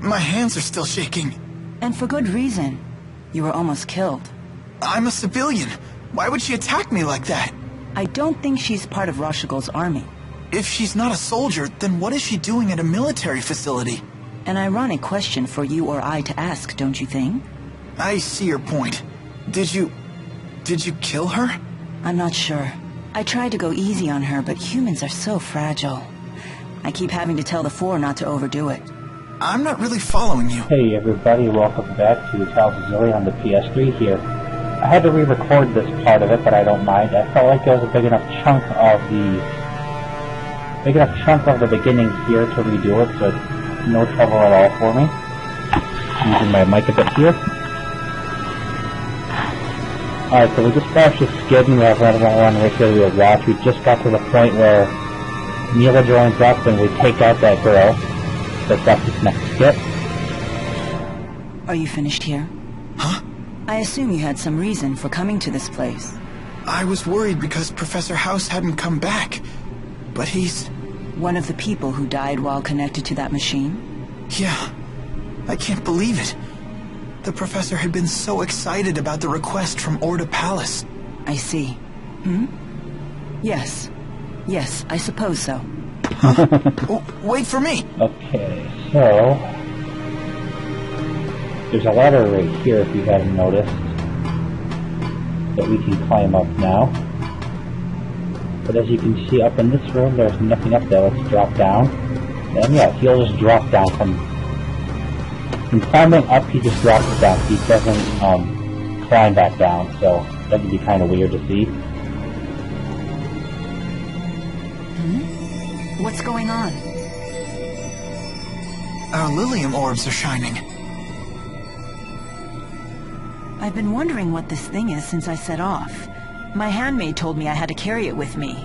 My hands are still shaking. And for good reason. You were almost killed. I'm a civilian. Why would she attack me like that? I don't think she's part of Rashigol's army. If she's not a soldier, then what is she doing at a military facility? An ironic question for you or I to ask, don't you think? I see your point. Did you kill her? I'm not sure. I tried to go easy on her, but humans are so fragile. I keep having to tell the Four not to overdo it. I'm not really following you. Hey everybody, welcome back to Xillia on the PS3 here. I had to re-record this part of it, but I don't mind. I felt like there was a big enough chunk of the beginning here to redo it, so it's no trouble at all for me. Using my mic a bit here. Alright, so we just finished the skid and we have another one right here we'll watch. We just got to the point where Milla joins up and we take out that girl. So that's this next skit. Are you finished here? Huh? I assume you had some reason for coming to this place. I was worried because Professor House hadn't come back. But he's... One of the people who died while connected to that machine? Yeah. I can't believe it. The professor had been so excited about the request from Orda Palace. I see. Hmm? Yes. Yes, I suppose so. Huh? Oh, wait for me! Okay, so... There's a ladder right here, if you hadn't noticed, that we can climb up now. But as you can see up in this room, there's nothing up there. Let's drop down. And yeah, he'll just drop down from climbing up. He just drops it down. He doesn't climb back down, so that would be kind of weird to see. What's going on? Our Lilium orbs are shining. I've been wondering what this thing is since I set off. My handmaid told me I had to carry it with me.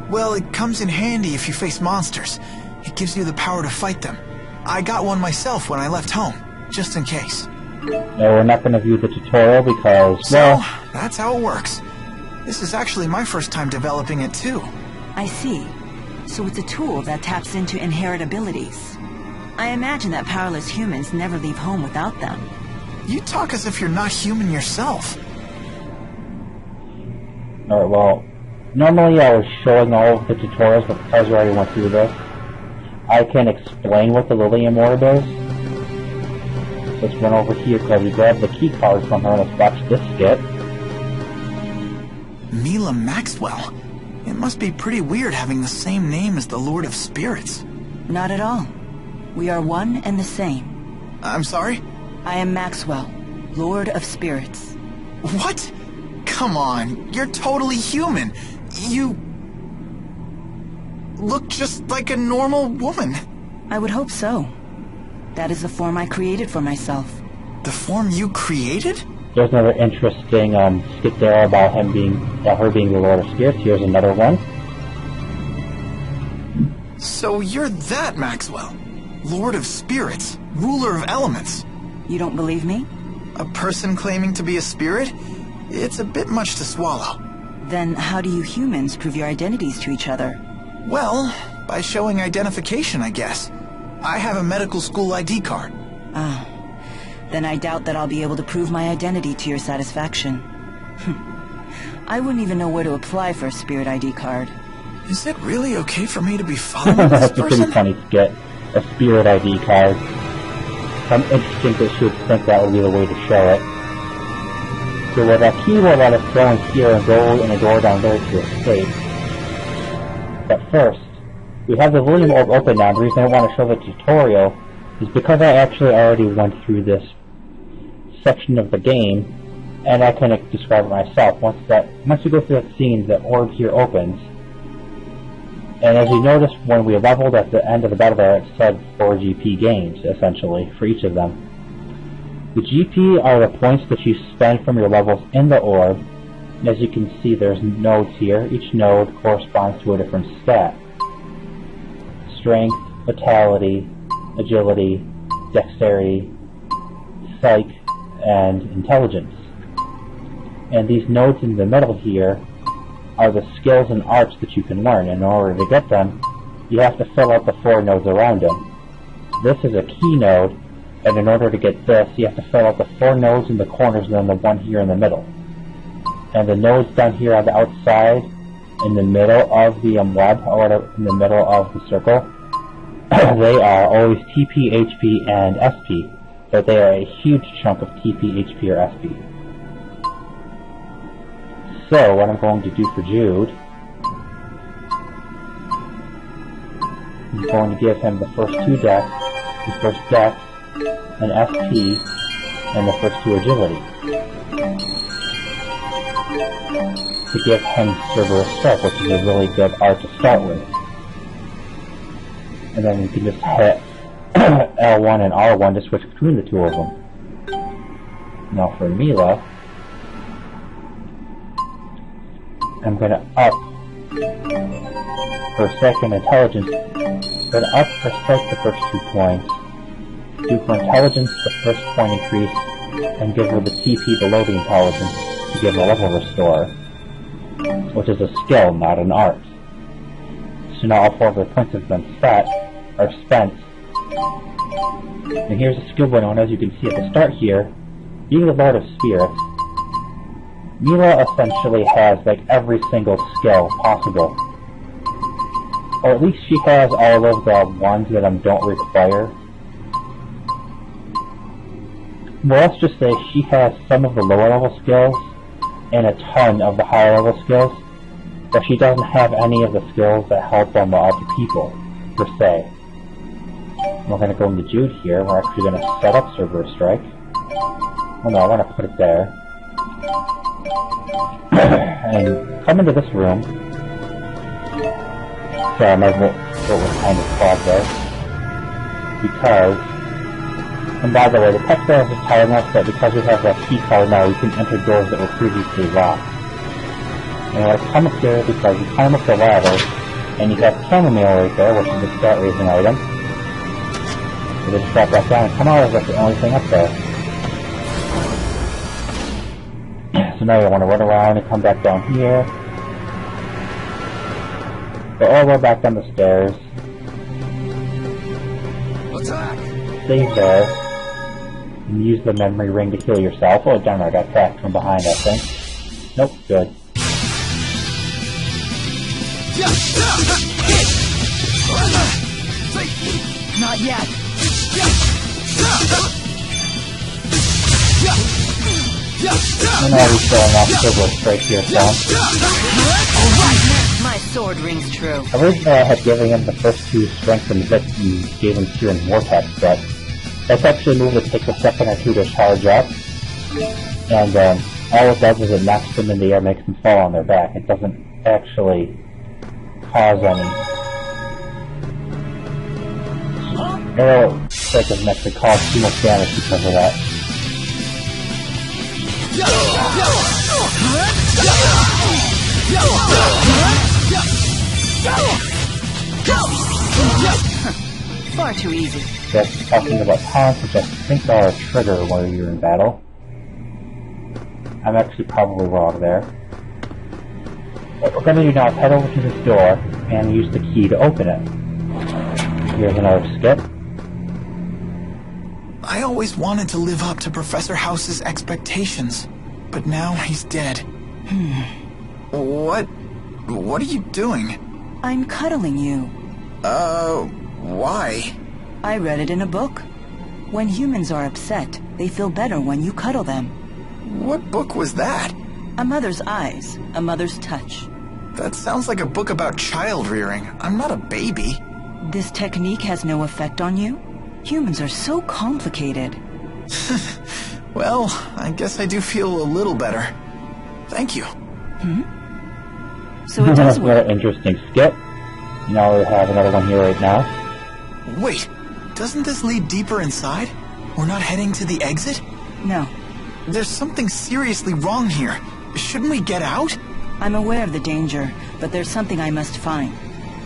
Well, it comes in handy if you face monsters. It gives you the power to fight them. I got one myself when I left home, just in case. No, we're not going to view the tutorial because, well... So, that's how it works. This is actually my first time developing it, too. I see. So it's a tool that taps into inherent abilities. I imagine that powerless humans never leave home without them. You talk as if you're not human yourself. Alright, well, normally I was showing all of the tutorials, but because we already went through this, I can explain what the Lilium orb is. Let's run over here because we grabbed the key card from her and let's watch this skit. Milla Maxwell. It must be pretty weird having the same name as the Lord of Spirits. Not at all. We are one and the same. I'm sorry? I am Maxwell, Lord of Spirits. What? Come on, you're totally human. You... look just like a normal woman. I would hope so. That is the form I created for myself. The form you created? There's another interesting skit there about her being the Lord of Spirits. Here's another one. So you're that Maxwell. Lord of Spirits, ruler of elements. You don't believe me? A person claiming to be a spirit? It's a bit much to swallow. Then how do you humans prove your identities to each other? Well, by showing identification, I guess. I have a medical school ID card. Ah. Then I doubt that I'll be able to prove my identity to your satisfaction. I wouldn't even know where to apply for a spirit ID card. Is it really okay for me to be following this That's person? pretty funny to get a spirit ID card. I'm interesting that she would think that would be the way to show it. So with that key will let us go in here and go in a door down there to escape. But first, we have the Lilium orb open now. The reason I want to show the tutorial is because I actually already went through this section of the game, and I can describe it myself. Once we go through that scene, the orb here opens. And as you notice, when we leveled at the end of the battle there, it said 4 GP gains, essentially, for each of them. The GP are the points that you spend from your levels in the orb. And as you can see, there's nodes here. Each node corresponds to a different stat. Strength, vitality, agility, dexterity, psych, and intelligence. And these nodes in the middle here are the skills and arts that you can learn. And in order to get them, you have to fill out the 4 nodes around them. This is a key node, And in order to get this, you have to fill out the 4 nodes in the corners and then the one here in the middle. And the nodes down here on the outside, in the middle of the web, or in the middle of the circle, they are always TP, HP, and SP. But they are a huge chunk of TP, HP, or SP. So, what I'm going to do for Jude, I'm going to give him the first 2 decks, the first deck, an SP, and the first 2 agility. To give him Cerberus Strike, which is a really good art to start with. And then you can just hit L1 and R1 to switch between the 2 of them. Now for Milla, I'm going to up her second intelligence, going to up her strike the first 2 points, do for intelligence the first point increase, and give her the TP below the intelligence to give her level restore, which is a skill, not an art. So now all 4 of her points have been spent. And here's a skill going on, as you can see at the start here. Being the Lord of Spirits, Milla essentially has like every single skill possible. Or at least she has all of the ones that don't require. Well, let's just say she has some of the lower level skills and a ton of the higher level skills, but she doesn't have any of the skills that help on the other people, per se. We're going to go into Jude here. We're actually going to set up Cerberus Strike. Oh no, I want to put it there. And come into this room. Sorry, my vote was kind of clogged there. Because, and by the way, the text there is just telling us that because we have that key card now, we can enter doors that were previously locked. And let's come up here because you climb up the ladder, and you have chamomile right there, which is the stat raising item. So just drop that down and come out as that's the only thing up there. So now you want to run around and come back down here. Go all the way back down the stairs. Attack! Stay there. And use the memory ring to heal yourself. Oh, darn it, I got attacked from behind, I think. Nope, good. Not yet. And now we're showing off Cerberus Strike here, so. My sword rings true. Originally I had given him the first 2 strength and bits and gave him Searing Vortex, but that's actually a move that takes a second or 2 to charge up. And all it does is it knocks them in the air, makes them fall on their back. It doesn't actually cause any. Arrow Strike doesn't actually cause too much damage because of that. Far too easy. Just talking about taunts, which I think are a trigger while you're in battle. I'm actually probably wrong there. What we're going to do now is head over to this door and use the key to open it. Here's another skip. I always wanted to live up to Professor House's expectations, but now he's dead. What are you doing? I'm cuddling you. Why? I read it in a book. When humans are upset, they feel better when you cuddle them. What book was that? A mother's eyes, a mother's touch. That sounds like a book about child rearing. I'm not a baby. This technique has no effect on you? Humans are so complicated. Well, I guess I do feel a little better. Thank you. So it does work. What an interesting skip. Now we have another one here right now. Wait, doesn't this lead deeper inside? We're not heading to the exit? No. There's something seriously wrong here. Shouldn't we get out? I'm aware of the danger, but there's something I must find.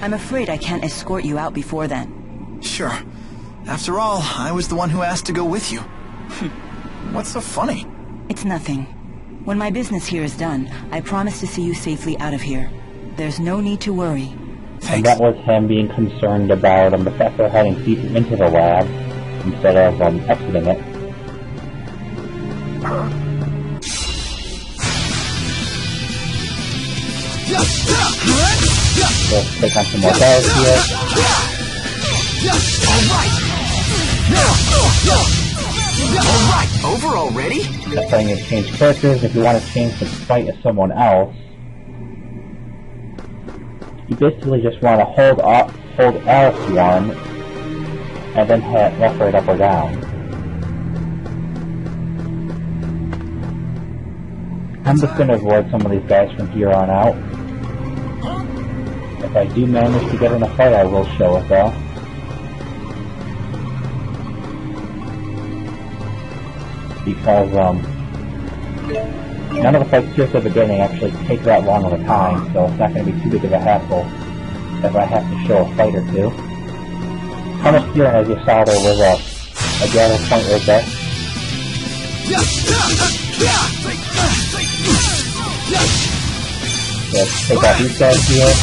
I'm afraid I can't escort you out before then. Sure. After all, I was the one who asked to go with you. What's so funny? It's nothing. When my business here is done, I promise to see you safely out of here. There's no need to worry. Thanks. And that was him being concerned about the fact they're heading deep into the lab, instead of exiting it. Let's take on some more guards here. Alright, over already? That's how you change characters. If you want to change the fight as someone else, you basically just want to hold L1 and then hit left, right, up, or down. I'm just going to avoid some of these guys from here on out. If I do manage to get in a fight, I will show it though. Because none of the fights here at the beginning actually take that long of a time, so it's not going to be too big of a hassle if I have to show a fight or two. Coming here, as you saw, there was a gather point right there. Let's take out these guys here.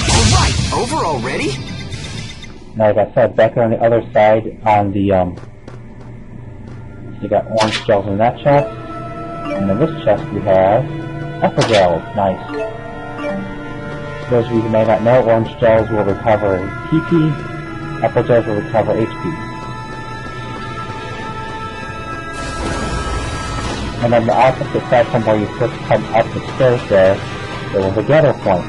Alright, over already? Now, like I said, back on the other side, on the, you got orange gels in that chest. And in this chest we have apple gels. Nice. Those of you who may not know, orange gels will recover PP, apple gels will recover HP. And on the opposite side from where you first come up the stairs there was a gather point.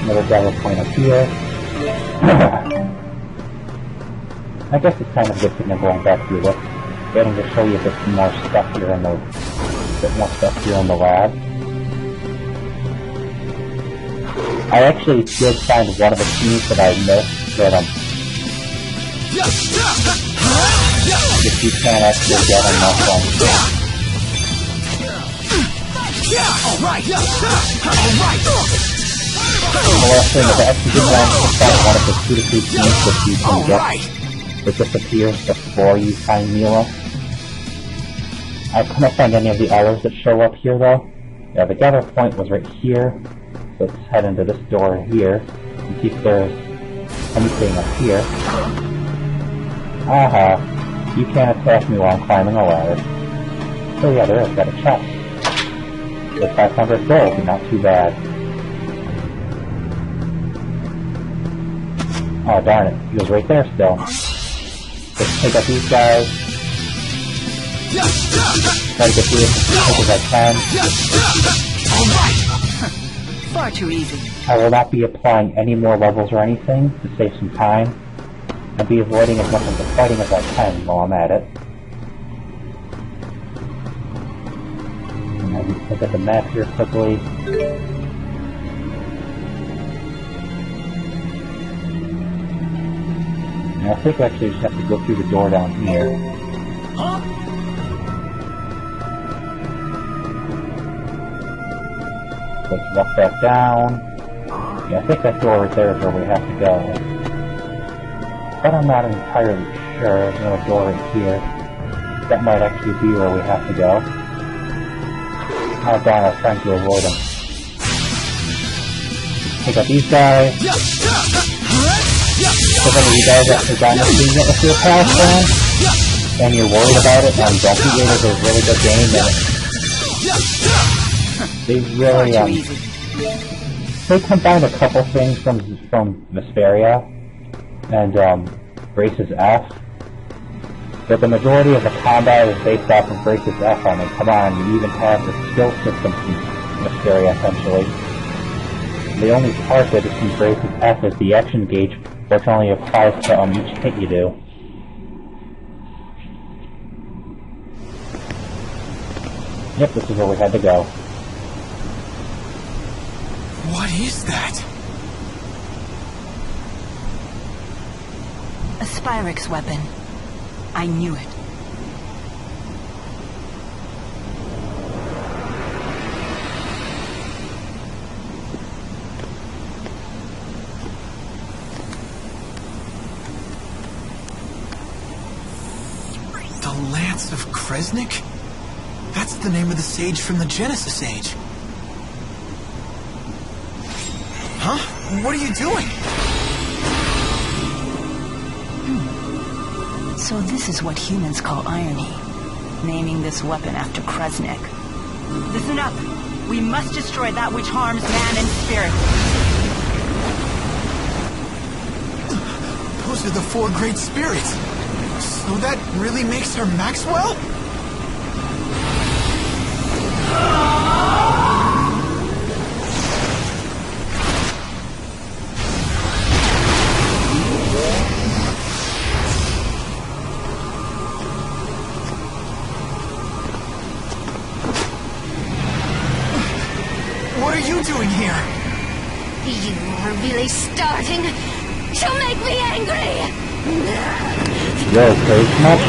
Another gather point up here. I guess it's kind of a good thing I'm going back through this. Getting to show you a bit more stuff here in the lab. I actually did find one of the keys that I missed that if you can't actually get enough on. Alright! The last thing is I actually did manage to find one of the 2 to 3 keys that you can get. It disappears before you find Milla. I couldn't find any of the others that show up here though. Yeah, the gather point was right here. So let's head into this door here and see if there's anything up here. Aha! You can't attack me while I'm climbing a ladder. So yeah, there is. Got a chest. With 500 gold, not too bad. Oh darn it, he was right there still. Let's take out these guys. Try to get through this as quick as I can. Far too easy. I will not be applying any more levels or anything to save some time. I'll be avoiding as much of the fighting as I can while I'm at it. And I'll look at the map here quickly. And I think I actually just have to go through the door down here. Let's walk back down. Yeah, I think that door right there is where we have to go. But I'm not entirely sure. There's another door right here. That might actually be where we have to go. Oh darn, I was trying to avoid them. Take out these guys. So then you guys actually got nothing yet with your past plan, and you're worried about it, and Donkey Gate is a really good game, and they really, they combined a couple things from Vesperia and Grace's F, but the majority of the combat is based off of Grace's F. I mean, come on, you even have the skill system from Vesperia, essentially. The only part that is from Grace's F is the action gauge, which only applies to each hit you do. Yep, this is where we had to go. What is that? A Spyrix weapon. I knew it. The Lance of Kresnik? That's the name of the sage from the Genesis Age. Huh? What are you doing? So this is what humans call irony. Naming this weapon after Kresnik. Listen up! We must destroy that which harms man and spirit. Those are the 4 great spirits. So that really makes her Maxwell? What are you doing here? You are really starting to make me angry! Yo, crazy much?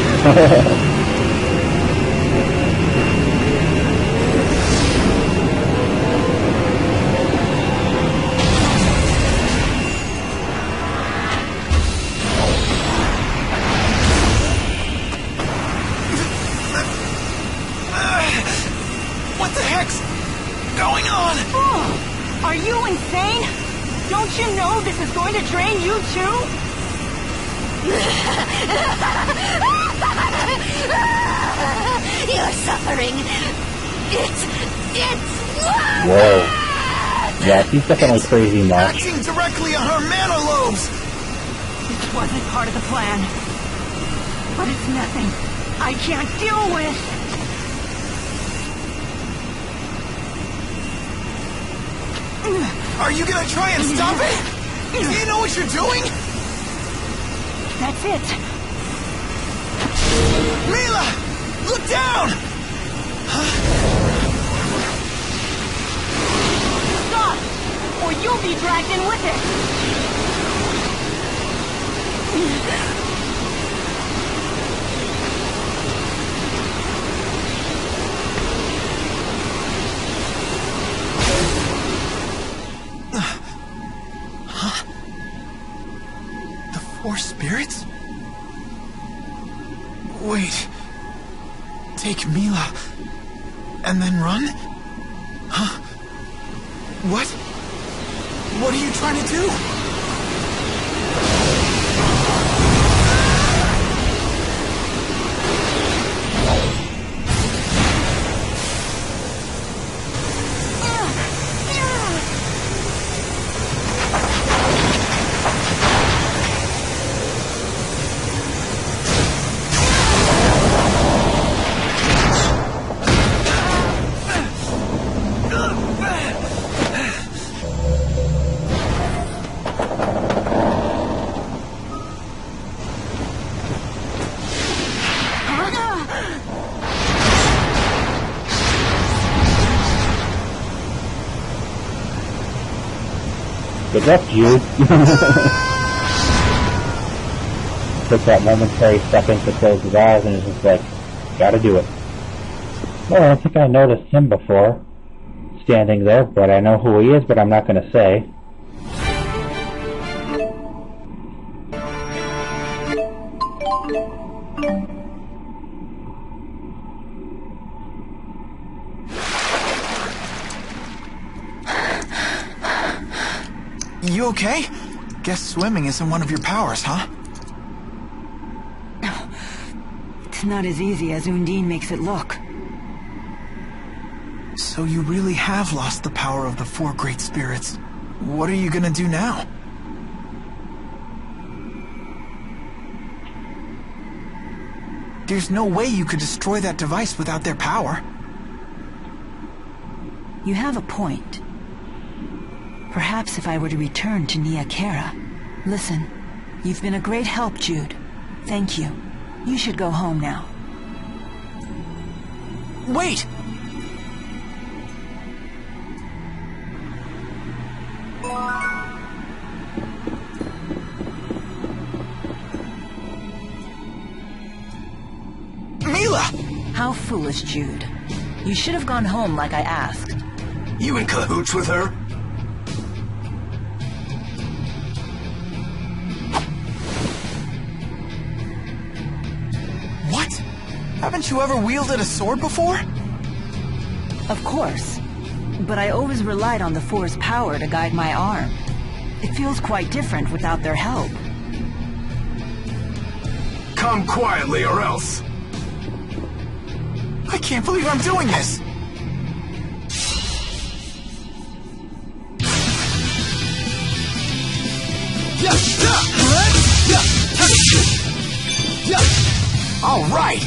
What the heck's going on? Oh, are you insane? Don't you know this is going to drain you too? You're suffering. It's... Whoa. Yeah, she's definitely crazy much. Acting directly on her mana lobes! This wasn't part of the plan. But it's nothing I can't deal with. Are you gonna try and stop it? Do you know what you're doing? That's it. Milla! Look down! Stop! Or you'll be dragged in with it. The 4 spirits? Wait. Take Milla and then run? Huh? What? What are you trying to do? Good luck, Jude. Took that momentary second to close his eyes and was just like, gotta do it. Well, I don't think I noticed him before, standing there, but I know who he is, but I'm not gonna say. You okay? Guess swimming isn't one of your powers, huh? It's not as easy as Undine makes it look. So you really have lost the power of the 4 great spirits. What are you gonna do now? There's no way you could destroy that device without their power. You have a point. Perhaps if I were to return to Nia Kara. Listen, you've been a great help, Jude. Thank you. You should go home now. Wait! Milla! How foolish, Jude. You should have gone home like I asked. You in cahoots with her? Haven't you ever wielded a sword before? Of course. but I always relied on the Four's power to guide my arm. It feels quite different without their help. Come quietly or else. I can't believe I'm doing this! All right!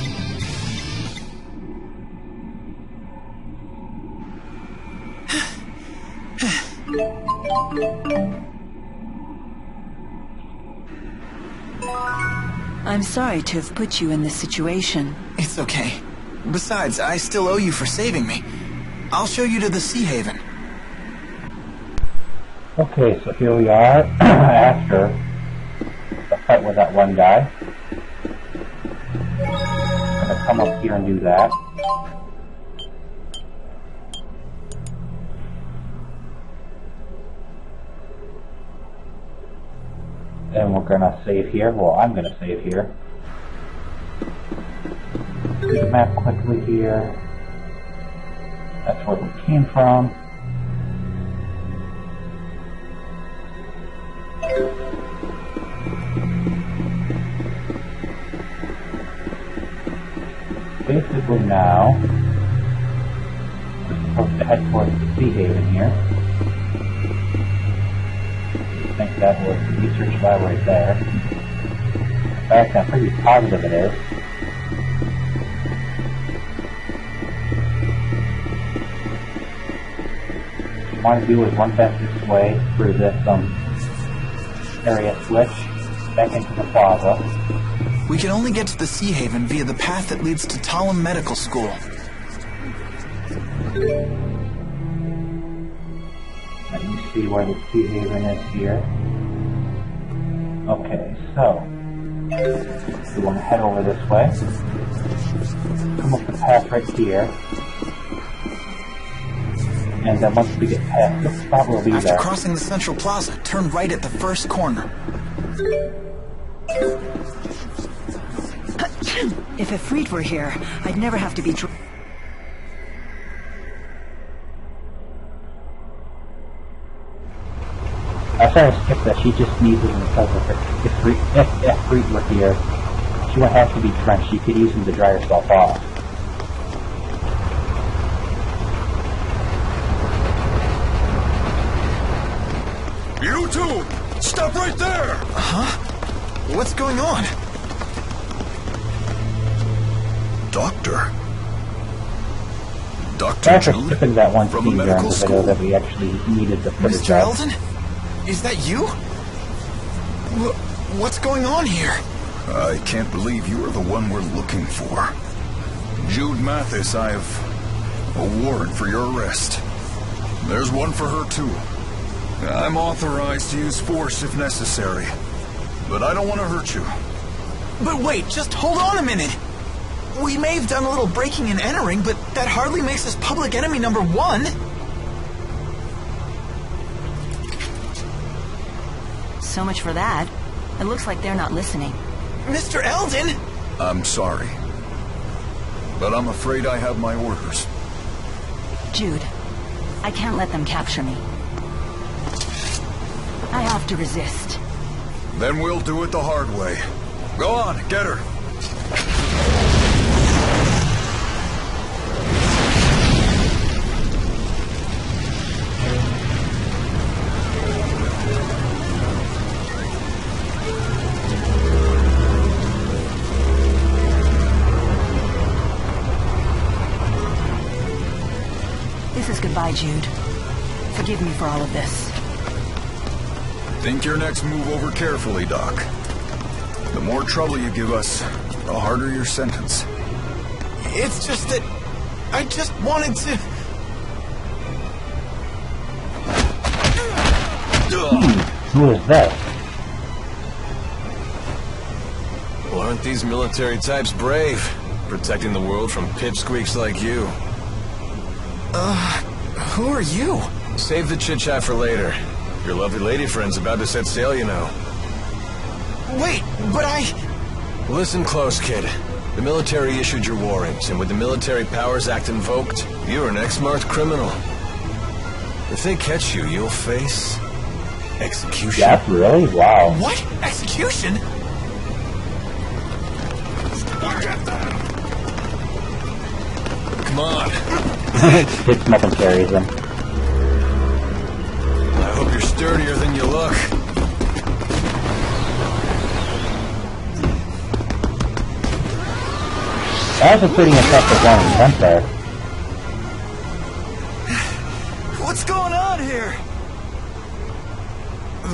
I'm sorry to have put you in this situation. It's okay. Besides, I still owe you for saving me. I'll show you to the Sea Haven. Okay, so here we are after the fight with that one guy. I'm gonna come up here and do that. And we're gonna save here. Well, I'm gonna save here. Do the map quickly here. That's where we came from. Basically now, we're supposed to head towards the Sea Haven here. I think that was the research lab right there. In fact, I'm pretty positive it is. What you want to do is run back this way through this area switch back into the plaza. We can only get to the Sea Haven via the path that leads to Talem Medical School. Let me see where the Sea Haven is here. Okay, so we want to head over this way. Come up the path right here. And then once we get past this spot, we'll be there. After crossing the Central Plaza, turn right at the first corner. If Ifrit were here, I'd never have to be I was trying to skip that. She just needs it because of her. If Ifrit were here, she wouldn't have to be drenched. She could use him to dry herself off. You two! Stop right there! Huh? What's going on? Doctor? Dr. Thanks for Jude? skipping that one From scene the during medical the video school? that we actually needed the footage Mr. of. Eldon? Is that you? What's going on here? I can't believe you are the one we're looking for. Jude Mathis, I have a warrant for your arrest. There's one for her, too. I'm authorized to use force if necessary, but I don't want to hurt you. But wait, just hold on a minute. We may have done a little breaking and entering, but that hardly makes us public enemy number one. So much for that. It looks like they're not listening. Mr. Eldon! I'm sorry, but I'm afraid I have my orders. Jude, I can't let them capture me. I have to resist. Then we'll do it the hard way. Go on, get her. This is goodbye, Jude. Forgive me for all of this. Think your next move over carefully, Doc. The more trouble you give us, the harder your sentence. It's just that I just wanted to... Who is that? Well, aren't these military types brave? Protecting the world from pipsqueaks like you. Who are you? Save the chit-chat for later. Your lovely lady friend's about to set sail, you know. Wait, but I... Listen close, kid. The military issued your warrants, and with the Military Powers Act invoked, you're an ex-marked criminal. If they catch you, you'll face execution. Death, really? Wow. What? Execution? Come on. Picks him up and carries him. I hope you're sturdier than you look. That was a pretty impressive one event there. What's going on here?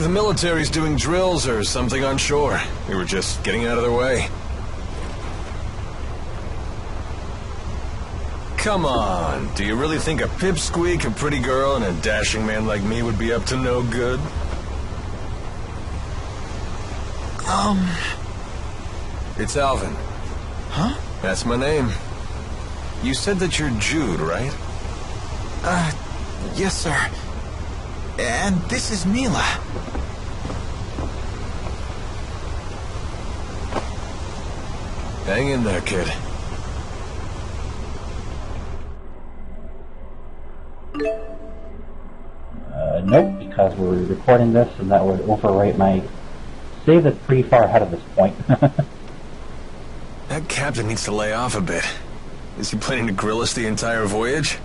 The military's doing drills or something on shore. We were just getting out of their way. Come on, do you really think a pipsqueak, a pretty girl, and a dashing man like me would be up to no good? It's Alvin. Huh? That's my name. You said that you're Jude, right? Yes, sir. And this is Milla. Hang in there, kid. Nope, because we're recording this and that would overwrite my save that's pretty far ahead of this point. That captain needs to lay off a bit. Is he planning to grill us the entire voyage?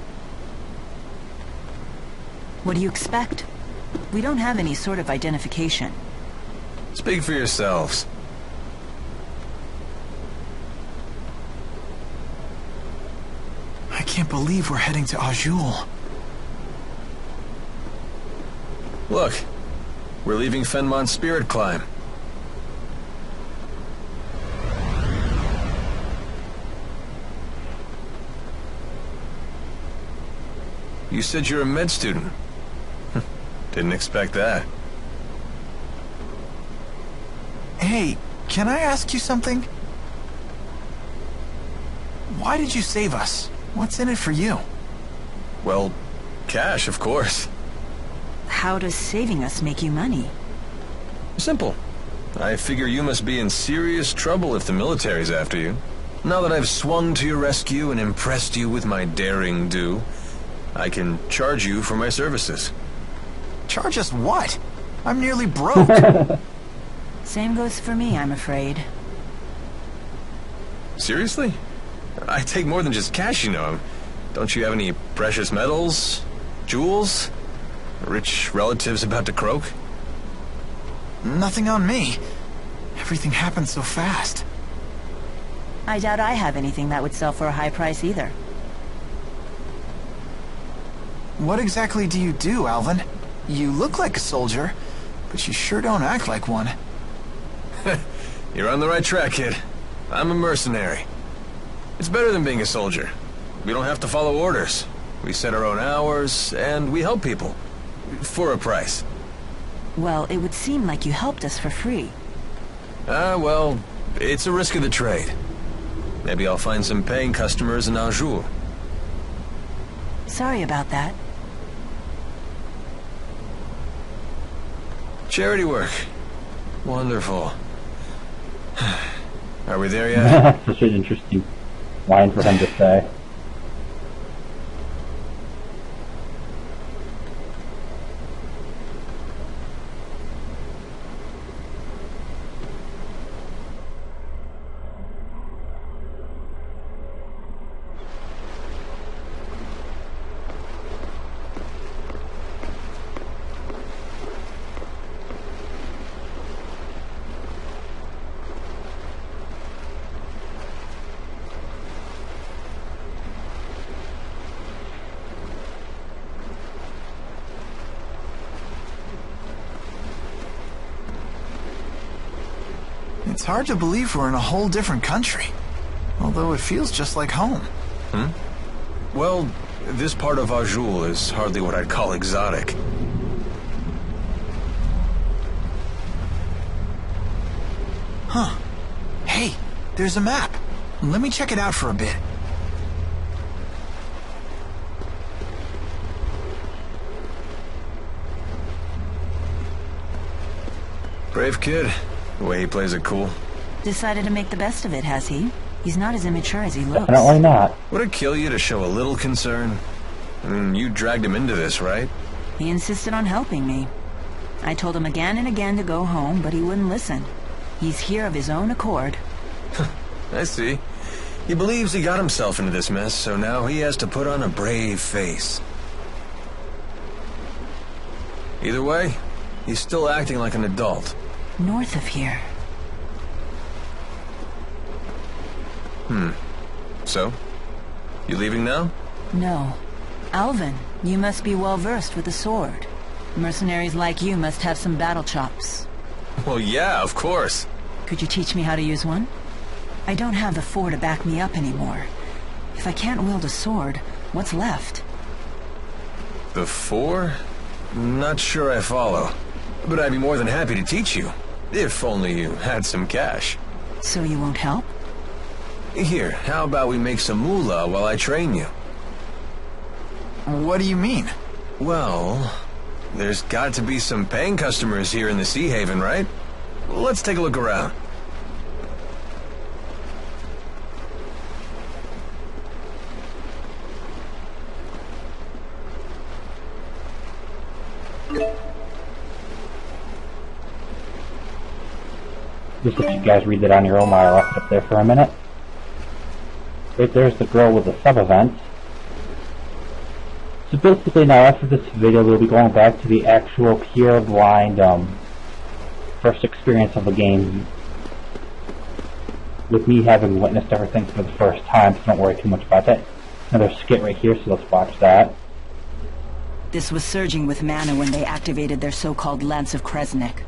What do you expect? We don't have any sort of identification. Speak for yourselves. I can't believe we're heading to Azul. Look, we're leaving Fenmon's Spirit Climb. You said you're a med student. Didn't expect that. Hey, can I ask you something? Why did you save us? What's in it for you? Well, cash, of course. How does saving us make you money? Simple. I figure you must be in serious trouble if the military's after you. Now that I've swung to your rescue and impressed you with my daring do, I can charge you for my services. Charge us what? I'm nearly broke. Same goes for me, I'm afraid. Seriously? I take more than just cash, you know. Don't you have any precious metals? Jewels? Rich relatives about to croak? Nothing on me. Everything happened so fast. I doubt I have anything that would sell for a high price either. What exactly do you do, Alvin? You look like a soldier, but you sure don't act like one. You're on the right track, kid. I'm a mercenary. It's better than being a soldier. We don't have to follow orders. We set our own hours, and we help people. For a price. Well, it would seem like you helped us for free. Well, it's a risk of the trade. Maybe I'll find some paying customers in Azul. Sorry about that. Charity work. Wonderful. Are we there yet? Such an interesting line for him to say. It's hard to believe we're in a whole different country. Although it feels just like home. Well, this part of Azul is hardly what I'd call exotic. Huh. Hey, there's a map. Let me check it out for a bit. Brave kid. The way he plays it cool. Decided to make the best of it, has he? He's not as immature as he looks. Definitely not. Would it kill you to show a little concern? I mean, you dragged him into this, right? He insisted on helping me. I told him again and again to go home, but he wouldn't listen. He's here of his own accord. I see. He believes he got himself into this mess, so now he has to put on a brave face. Either way, he's still acting like an adult. North of here. So? You leaving now? No. Alvin, you must be well versed with the sword. Mercenaries like you must have some battle chops. Well, yeah, of course. Could you teach me how to use one? I don't have the 4 to back me up anymore. If I can't wield a sword, what's left? The 4? Not sure I follow. But I'd be more than happy to teach you. If only you had some cash. So you won't help? Here, how about we make some moolah while I train you? What do you mean? Well, there's got to be some paying customers here in the Sea Haven, right? Let's take a look around. Just if you guys read it on your own while I left up there for a minute. Right there's the girl with the sub-event. So basically now after this video we'll be going back to the actual pure blind first experience of the game. With me having witnessed everything for the first time, so don't worry too much about that. Another skit right here, so let's watch that. This was surging with mana when they activated their so-called Lance of Kresnik.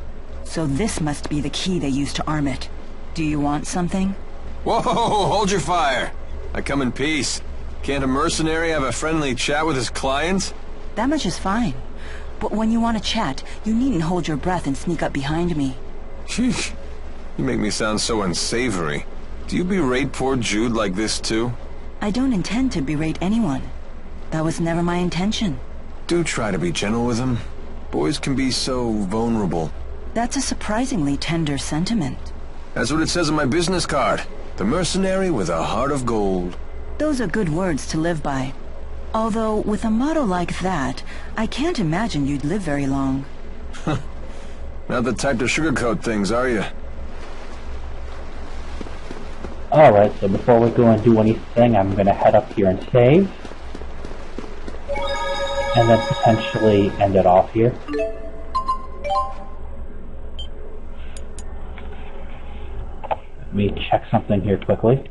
So this must be the key they used to arm it. Do you want something? Whoa, hold your fire. I come in peace. Can't a mercenary have a friendly chat with his clients? That much is fine. But when you want to chat, you needn't hold your breath and sneak up behind me. Sheesh. You make me sound so unsavory. Do you berate poor Jude like this too? I don't intend to berate anyone. That was never my intention. Do try to be gentle with him. Boys can be so vulnerable. That's a surprisingly tender sentiment. That's what it says on my business card. The mercenary with a heart of gold. Those are good words to live by. Although, with a motto like that, I can't imagine you'd live very long. Not the type to sugarcoat things, are you? Alright, so before we go and do anything, I'm gonna head up here and save. And then potentially end it off here. Let me check something here quickly.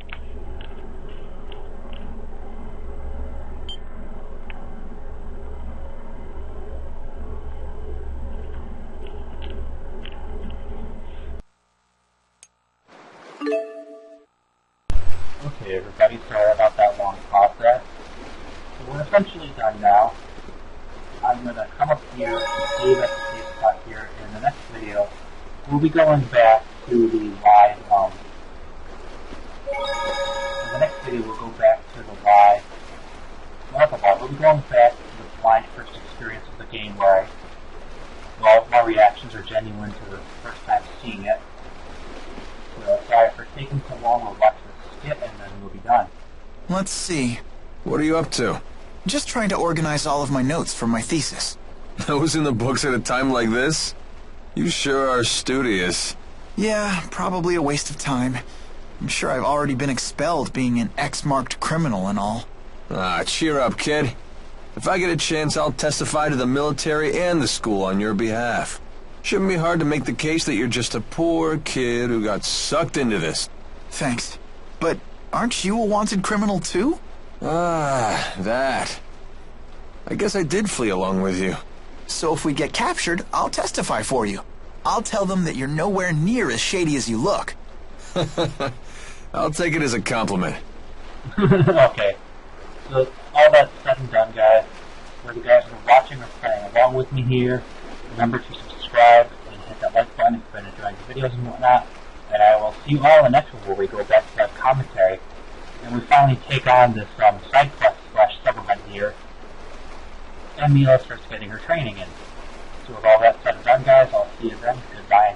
Okay, everybody, sorry about that long pause there. So we're essentially done now. I'm going to come up here and save at the save spot here. In the next video, we'll be going back to the live, in the next video we'll go back to the live, not the live, we'll be going back to the blind first experience of the game where all my reactions are genuine to the first time seeing it. So sorry for taking so long, we'll watch this skit and then we'll be done. Let's see. What are you up to? Just trying to organize all of my notes for my thesis. Those in the books at a time like this? You sure are studious. Yeah, probably a waste of time. I'm sure I've already been expelled being an X-marked criminal and all. Ah, cheer up, kid. If I get a chance, I'll testify to the military and the school on your behalf. Shouldn't be hard to make the case that you're just a poor kid who got sucked into this. Thanks. But aren't you a wanted criminal too? Ah, that. I guess I did flee along with you. So if we get captured, I'll testify for you. I'll tell them that you're nowhere near as shady as you look. I'll take it as a compliment. Okay. So all that's said and done, guys. For the guys who are watching or playing along with me here, remember to subscribe and hit that like button if you've been enjoying the videos and whatnot. And I will see you all in the next one where we go back to that commentary. And we finally take on this side quest / sub-event here. And Milla starts getting her training in. So with all that said and done, guys, I'll see you then. Goodbye.